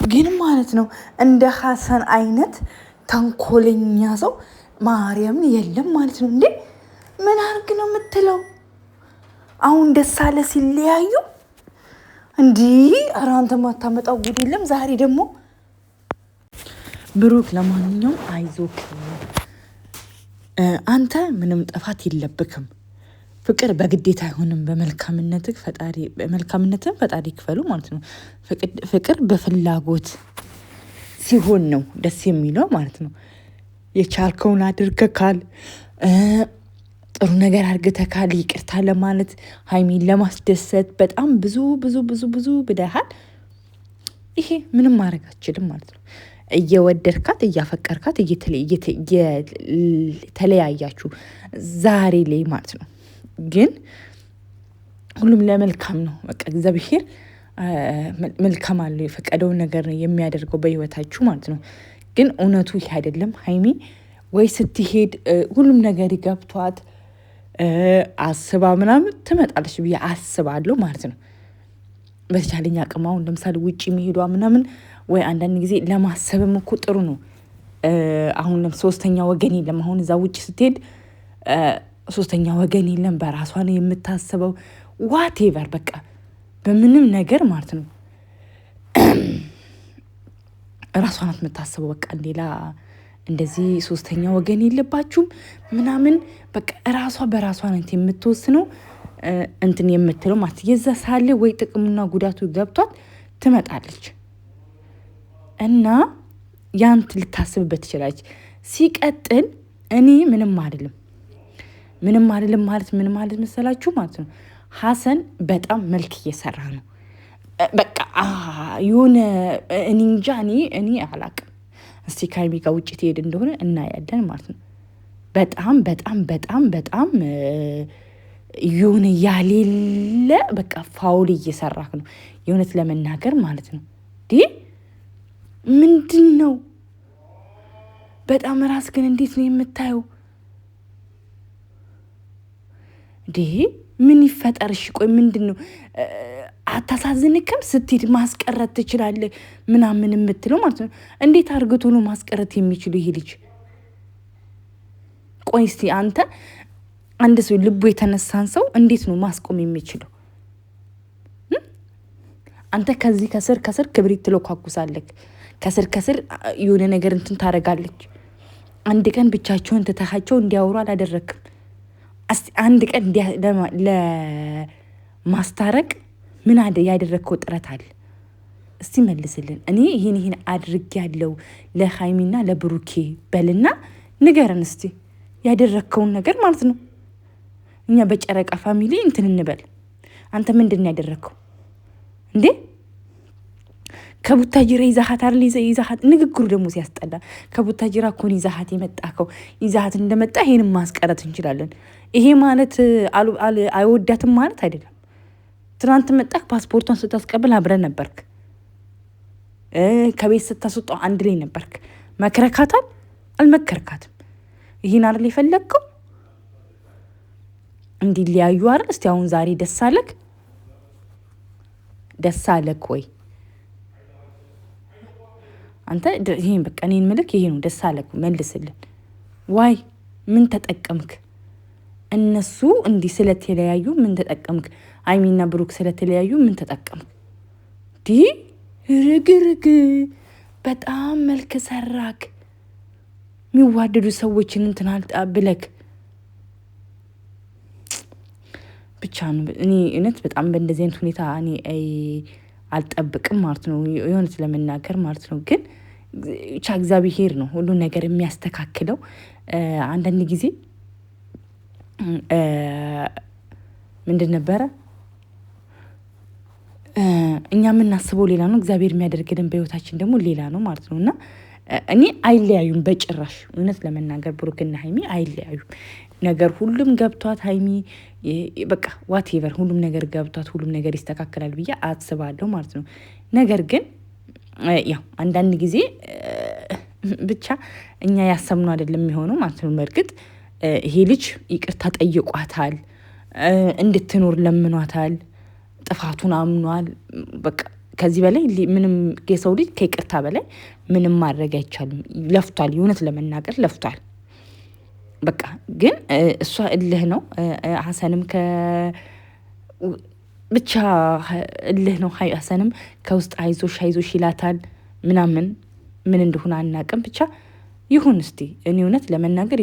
ግን ማለት ነው እንደ ሀሰን አይነት ተንኮለኛ ሰው ማርያም የለም ማለት ነው። እንዴ ምን አርግ ነው የምትለው? አሁን ደስ አለ ሲለያዩ እንዲህ ኧረ አንተ ማታመጣው ጉድ የለም። ዛሬ ደግሞ ብሩክ ለማንኛውም አይዞክ፣ አንተ ምንም ጥፋት የለብክም። ፍቅር በግዴታ አይሆንም። በመልካምነትህ ፈጣሪ ይክፈሉ ማለት ነው። ፍቅር በፍላጎት ሲሆን ነው ደስ የሚለው ማለት ነው። የቻልከውን አድርገካል፣ ጥሩ ነገር አድርገካል። ይቅርታ ለማለት ሀይሚን ለማስደሰት በጣም ብዙ ብዙ ብዙ ብዙ ብለሃል። ይሄ ምንም ማድረግ አችልም ማለት ነው። እየወደድካት እያፈቀርካት እየተለያያችሁ ዛሬ ላይ ማለት ነው። ግን ሁሉም ለመልካም ነው። በቃ እግዚአብሔር መልካም አለው፣ የፈቀደውን ነገር ነው የሚያደርገው በህይወታችሁ ማለት ነው። ግን እውነቱ ይሄ አይደለም። ሀይሚ ወይ ስትሄድ ሁሉም ነገር ይገብቷት አስባ ምናምን ትመጣለች ብዬ አስባለሁ ማለት ነው። በተቻለኝ አቅም አሁን ለምሳሌ ውጭ መሄዷ ምናምን ወይ አንዳንድ ጊዜ ለማሰብም እኮ ጥሩ ነው። አሁን ሶስተኛ ወገን የለም። አሁን እዛ ውጭ ስትሄድ ሶስተኛ ወገን የለም። በራሷ ነው የምታስበው። ዋቴቨር በቃ በምንም ነገር ማለት ነው ራሷ ናት የምታስበው። በቃ ሌላ እንደዚህ ሶስተኛ ወገን የለባችሁም ምናምን በቃ ራሷ በራሷ ናት የምትወስነው እንትን የምትለው ማለት የዛ ሳለ ወይ ጥቅሙና ጉዳቱ ገብቷት ትመጣለች እና ያንት ልታስብበት ትችላለች። ሲቀጥል እኔ ምንም አይደለም ማለት ምን ማለት መሰላችሁ ማለት ነው። ሀሰን በጣም መልክ እየሰራ ነው። በቃ የሆነ እኔ እንጃ እኔ አላቅም። እስቲ ከሀይሚ ጋር ውጭ ትሄድ እንደሆነ እናያለን ማለት ነው። በጣም በጣም በጣም በጣም የሆነ ያሌለ በቃ ፋውል እየሰራክ ነው የእውነት ለመናገር ማለት ነው። ምንድን ነው በጣም ራስ ግን እንዴት ነው የምታየው? ምን ይፈጠርሽ? ቆይ ምንድን ነው አታሳዝንክም? ስትሄድ ማስቀረት ትችላለህ ምናምን የምትለው ማለት ነው። እንዴት አርግቶ ነው ማስቀረት የሚችሉ ይሄ ልጅ? ቆይ እስቲ አንተ አንድ ሰው ልቡ የተነሳን ሰው እንዴት ነው ማስቆም የሚችለው? አንተ ከዚህ ከስር ክብሪት ትለኳኩሳለህ፣ ከስር የሆነ ነገር እንትን ታደርጋለች። አንድ ቀን ብቻቸውን ትተሃቸው እንዲያወሩ አላደረክም። አንድ ቀን ለማስታረቅ ምን ያደረግከው ጥረት አለ? እስቲ መልስልን። እኔ ይህን አድርጌያለሁ ለሀይሚና ለብሩኬ በልና ንገረን እስቲ ያደረግከውን ነገር ማለት ነው። እኛ በጨረቃ ፋሚሊ እንትን እንበል። አንተ ምንድን ነው ያደረግከው እንዴ? ከቡታጅራ ይዛሃት አይደል? ይዛሃት ንግግሩ ደግሞ ሲያስጠላ። ከቡታጅራ እኮን ይዛሃት የመጣከው ይዛሃት እንደመጣ ይሄንም ማስቀረት እንችላለን። ይሄ ማለት አይወዳትም ማለት አይደለም። ትናንት መጣክ፣ ፓስፖርቷን ስታስቀብል አብረን ነበርክ፣ ከቤት ስታስወጣው አንድ ላይ ነበርክ። መክረካታል? አልመከርካትም። ይህን አይደል የፈለግከው? እንዲለያዩ አይደል? እስቲ አሁን ዛሬ ደስ አለክ ወይ? አንተ ይሄን በቃ እኔን ምልክ ይሄ ነው። ደስ አለክ መልስልን። ዋይ ምን ተጠቀምክ? እነሱ እንዲህ ስለተለያዩ ምን ተጠቀምክ? ሀይሚና ብሩክ ስለተለያዩ ምን ተጠቀምክ? ርግርግ በጣም መልክ ሰራክ። የሚዋደዱ ሰዎችን እንትን ብለክ ብቻ ነው። እኔ እውነት በጣም በእንደዚህ አይነት ሁኔታ እኔ አልጠብቅም ማለት ነው፣ የሆነት ለመናገር ማለት ነው። ግን ብቻ እግዚአብሔር ነው ሁሉ ነገር የሚያስተካክለው። አንዳንድ ጊዜ ምንድን ነበረ እኛ የምናስበው ሌላ ነው፣ እግዚአብሔር የሚያደርግልን በህይወታችን ደግሞ ሌላ ነው ማለት ነው። እና እኔ አይለያዩም በጭራሽ። እውነት ለመናገር ብሩክና ሀይሚ አይለያዩም። ነገር ሁሉም ገብቷት ሀይሚ በቃ ዋቴቨር ሁሉም ነገር ገብቷት ሁሉም ነገር ይስተካከላል ብዬ አስባለሁ ማለት ነው። ነገር ግን ያው አንዳንድ ጊዜ ብቻ እኛ ያሰብነው አይደለም የሚሆነው ማለት ነው። በእርግጥ ይሄ ልጅ ይቅርታ ጠይቋታል፣ እንድትኖር ለምኗታል፣ ጥፋቱን አምኗል። በቃ ከዚህ በላይ ምንም የሰው ልጅ ከይቅርታ በላይ ምንም ማድረግ አይቻልም። ለፍቷል፣ የእውነት ለመናገር ለፍቷል። በቃ ግን እሷ እልህ ነው። ሀሰንም ብቻ እልህ ነው። ሀሰንም ከውስጥ አይዞሽ ይላታል ምናምን ምን እንደሆነ አናቅም። ብቻ ይሁን እስቲ እኔ እውነት ለመናገር